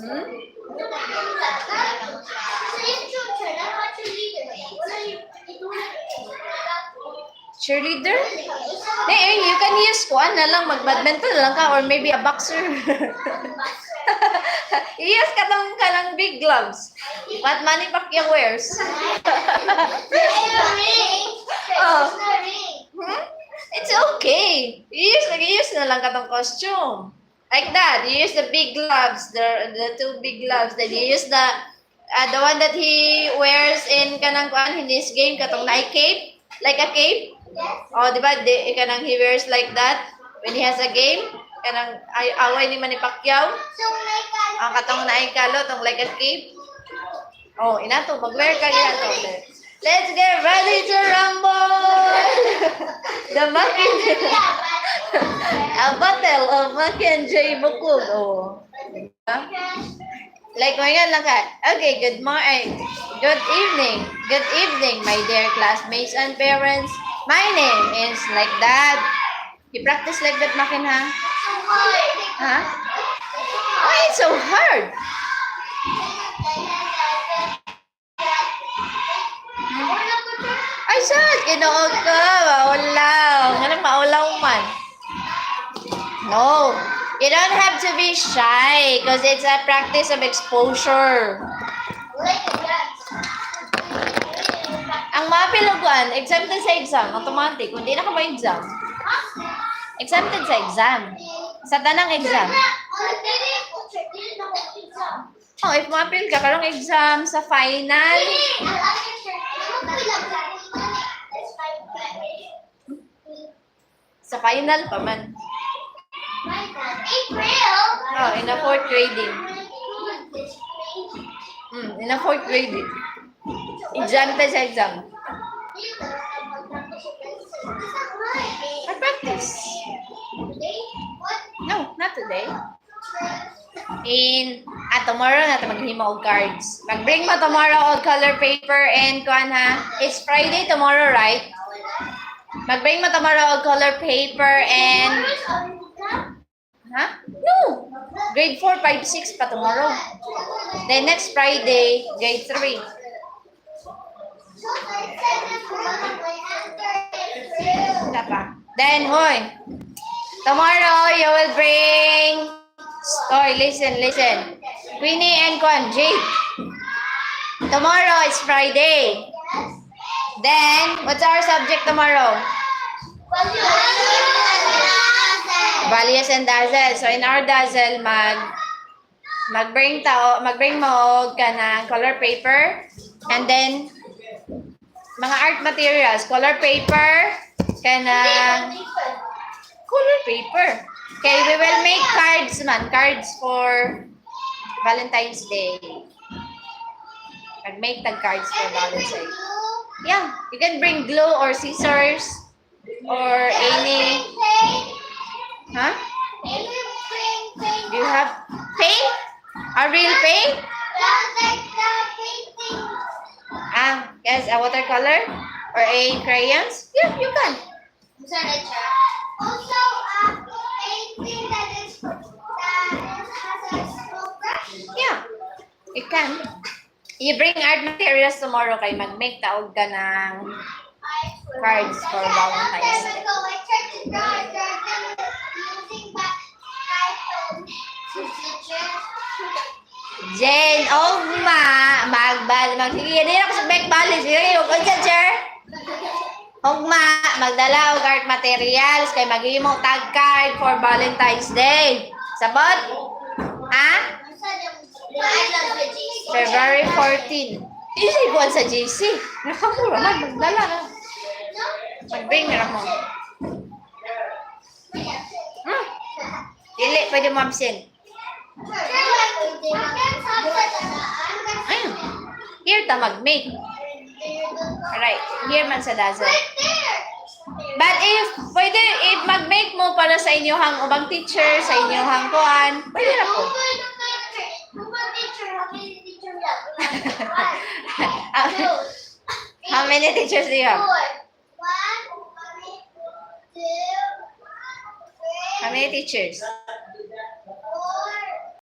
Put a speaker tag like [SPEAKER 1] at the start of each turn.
[SPEAKER 1] Hmm? Cheerleader? Eh, you can use kuan na lang, mag-badminton na lang ka, or maybe a boxer. Iyas ka ng big gloves. What Manny Pacquiao wears. Oh. Hmm? It's okay. Use na lang ka tong costume. Like that. You use the big gloves, the two big gloves. Then you use the one that he wears in kanang kuan in this game, katong na cape, like a cape. Oh, di ba? Kanang he wears like that when he has a game. Kanang away ni Manny Pacquiao. Ang katong naikalo, tong like a cape. Oh, inato, mag-wear ka to. Let's get ready to rumble! The a battle of Maki and Jay Bukul. Oh. Like, ngayon lang ka. Okay, good morning. Good evening. Good evening, my dear classmates and parents. My name is like that. You practice like that, Makin, ha? Huh? Why it's so hard? Ay, saan? Kinood ka. Maulaw. Ganang maulaw man. No. You don't have to be shy because it's a practice of exposure. Ang mga piluguan, exempted sa exam, automatic. Kung di na ka ba exam? Exempted sa exam. Sa tanang exam. Oh, if mapil ka, karong exam sa final. Sa final pa man. Oh, in a fourth grading. In a fourth grading. Exempted sa exam. I practice. No, not today. Tomorrow na maghimo og cards. Mag-bring mo tomorrow og color paper and kuan ha. It's Friday tomorrow, right? Mag-bring mo tomorrow og color paper and No. Grade 4, 5, 6 pa tomorrow. Then next Friday, grade 3. Then, hoy. Tomorrow, you will bring... Hoy, listen. Queenie and Jake. Tomorrow is Friday. Then, what's our subject tomorrow? Values and dazzle. So, in our dazzle, mag-bring mo kanang color paper. And then, mga art materials. Color paper. Kanang color paper. Okay, we will make cards man. Cards for Valentine's Day. Mag-make tag cards for Valentine's Day. Yeah, you can bring glue or scissors or any... Huh? Do you have paint? A real paint? Yes, a watercolor or a crayons? Yeah, you can. Also, painting that has a small brush? Yeah, you can. You bring art materials tomorrow kay mag-make taog ka ng cards for Valentine's Day. Jane, sige, hindi ako sa backballage. Sige, huwag ka dyan, sir. Magdala og art materials kay maghimo tag card for Valentine's Day. Sabot? Ha? February 14. Easy ko sa GC. Nakamura man, magdala na. Mag-bring na mo. Dili, pwede mo absent. Here ta mag-make. Alright, here man sa dazzle. But if mag-make mo para sa inyohang ubang teacher, sa inyohang kuan, pwede na po. How many teachers do you have? How many teachers?